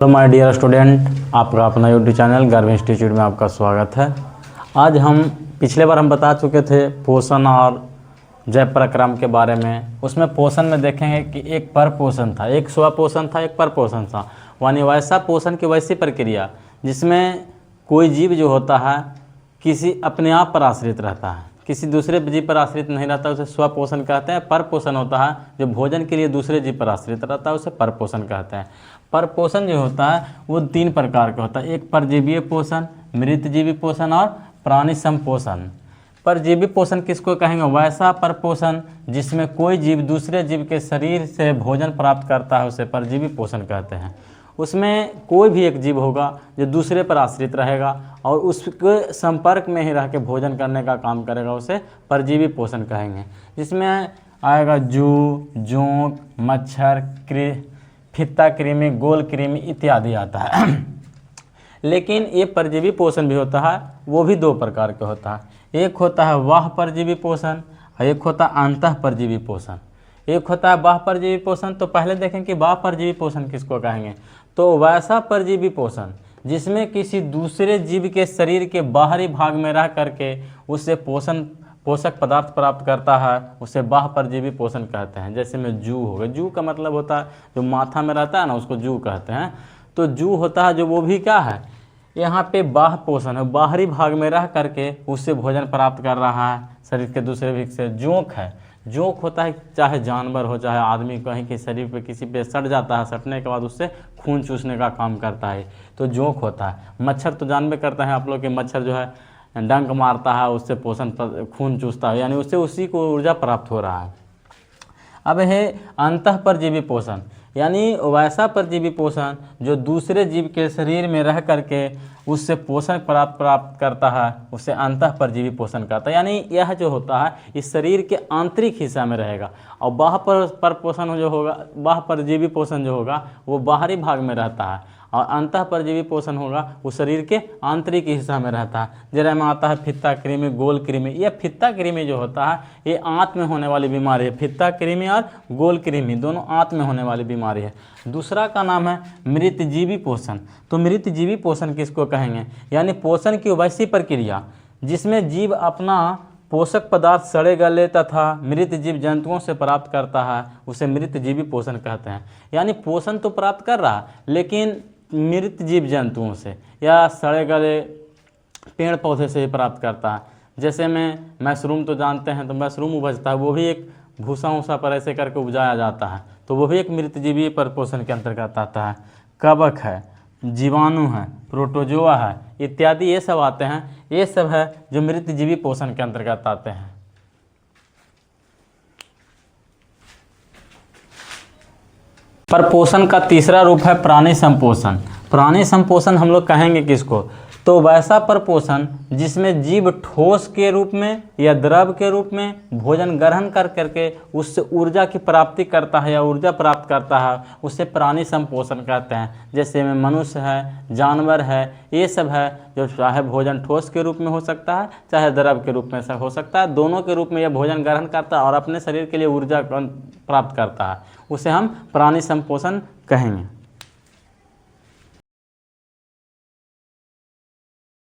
Hello my dear student, आपका अपना YouTube channel गर्व इंस्टीट्यूट में आपका स्वागत है। आज हम पिछले बार हम बता चुके थे पोषण और जैव प्रक्रम के बारे में। उसमें पोषण में देखेंगे कि एक पर पोषण था, एक स्व पोषण था, एक पर पोषण था। यानी वैसा पोषण की वैसी प्रक्रिया जिसमें कोई जीव जो होता है किसी अपने आप पर आश्रित रहता है, किसी दूसरे जीव पर आश्रित नहीं रहता, उसे स्व पोषण कहते हैं। पर पोषण होता है जो भोजन के लिए दूसरे जीव पर आश्रित रहता है, उसे पर पोषण कहते हैं। पर पोषण जो होता है वो तीन प्रकार का होता है, एक परजीवीय पोषण, मृतजीवी पोषण और प्राणी संपोषण। परजीवी पोषण किसको कहेंगे? वैसा पर पोषण जिसमें कोई जीव दूसरे जीव के शरीर से भोजन प्राप्त करता है, उसे परजीवी पोषण कहते हैं। उसमें कोई भी एक जीव होगा जो दूसरे पर आश्रित रहेगा और उसके संपर्क में ही रह के भोजन करने का काम करेगा, उसे परजीवी पोषण कहेंगे। जिसमें आएगा जू, जोंक, मच्छर, फित्ता कृमि, गोल कृमि इत्यादि आता है। लेकिन ये परजीवी पोषण भी होता है, वो भी दो प्रकार का होता है। एक होता है वाह परजीवी पोषण और एक होता है अंतः परजीवी पोषण। एक होता है वाह परजीवी पोषण। तो पहले देखें कि वाह परजीवी पोषण किसको कहेंगे। तो वैसा परजीवी पोषण जिसमें किसी दूसरे जीव के शरीर के बाहरी भाग में रह करके उससे पोषक पदार्थ प्राप्त करता है, उसे बाह्य परजीवी पोषण कहते हैं। जैसे में जू हो गया, जू का मतलब होता है जो माथा में रहता है ना, उसको जू कहते हैं। तो जू होता है जो वो भी क्या है, यहाँ पे बाह्य पोषण है, बाहरी भाग में रह करके उससे भोजन प्राप्त कर रहा है शरीर के दूसरे भाग से। जोंक है, जोंक होता है चाहे जानवर हो चाहे आदमी, कहीं के शरीर पे किसी पे सट जाता है, सटने के बाद उससे खून चूसने का काम करता है, तो जोंक होता है। मच्छर तो जानबे करते हैं आप लोग के, मच्छर जो है डंक मारता है, उससे खून चूसता है, यानी उससे उसी को ऊर्जा प्राप्त हो रहा है। अब है अंतः परजीवी पोषण, यानी वैसा परजीवी पोषण जो दूसरे जीव के शरीर में रह करके उससे पोषण प्राप्त करता है, उसे अंतः परजीवी पोषण कहता है। यानी यह जो होता है इस शरीर के आंतरिक हिस्सा में रहेगा। और बाह्य पर पोषण जो होगा, बाह्य परजीवी पोषण जो होगा वो बाहरी भाग में रहता है, और अंतः परजीवी पोषण होगा वो शरीर के आंतरिक हिस्सा में रहता है। जरा में आता है फित्ता कृमि, गोल कृमि। यह फित्ता कृमि जो होता है ये आंत में होने वाली बीमारी है। फित्ता कृमि और गोल कृमि दोनों आंत में होने वाली बीमारी है। दूसरा का नाम है मृतजीवी पोषण। तो मृतजीवी पोषण किसको कहेंगे? यानी पोषण की वैसी प्रक्रिया जिसमें जीव अपना पोषक पदार्थ सड़े गले तथा मृत जीव जंतुओं से प्राप्त करता है, उसे मृतजीवी पोषण कहते हैं। यानी पोषण तो प्राप्त कर रहा है लेकिन मृत जीव जंतुओं से या सड़े गले पेड़ पौधे से ही प्राप्त करता है। जैसे में मशरूम तो जानते हैं, तो मशरूम उपजता है, वो भी एक भूसा ऊसा पर ऐसे करके उपजाया जाता है, तो वो भी एक मृतजीवी पर पोषण के अंतर्गत आता है। कवक है, जीवाणु है, प्रोटोजोआ है इत्यादि, ये सब आते हैं। ये सब है जो मृतजीवी पोषण के अंतर्गत आते हैं। पर पोषण का तीसरा रूप है प्राणी संपोषण। प्राणी संपोषण हम लोग कहेंगे किसको? तो वैसा पर पोषण जिसमें जीव ठोस के रूप में या द्रव के रूप में भोजन ग्रहण कर करके उससे ऊर्जा की प्राप्ति करता है या ऊर्जा प्राप्त करता है, उसे प्राणी संपोषण कहते हैं। जैसे में मनुष्य है, जानवर है, ये सब है जो चाहे भोजन ठोस के रूप में हो सकता है चाहे द्रव के रूप में हो सकता है, दोनों के रूप में यह भोजन ग्रहण करता है और अपने शरीर के लिए ऊर्जा प्राप्त करता है, उसे हम प्राणी संपोषण कहेंगे।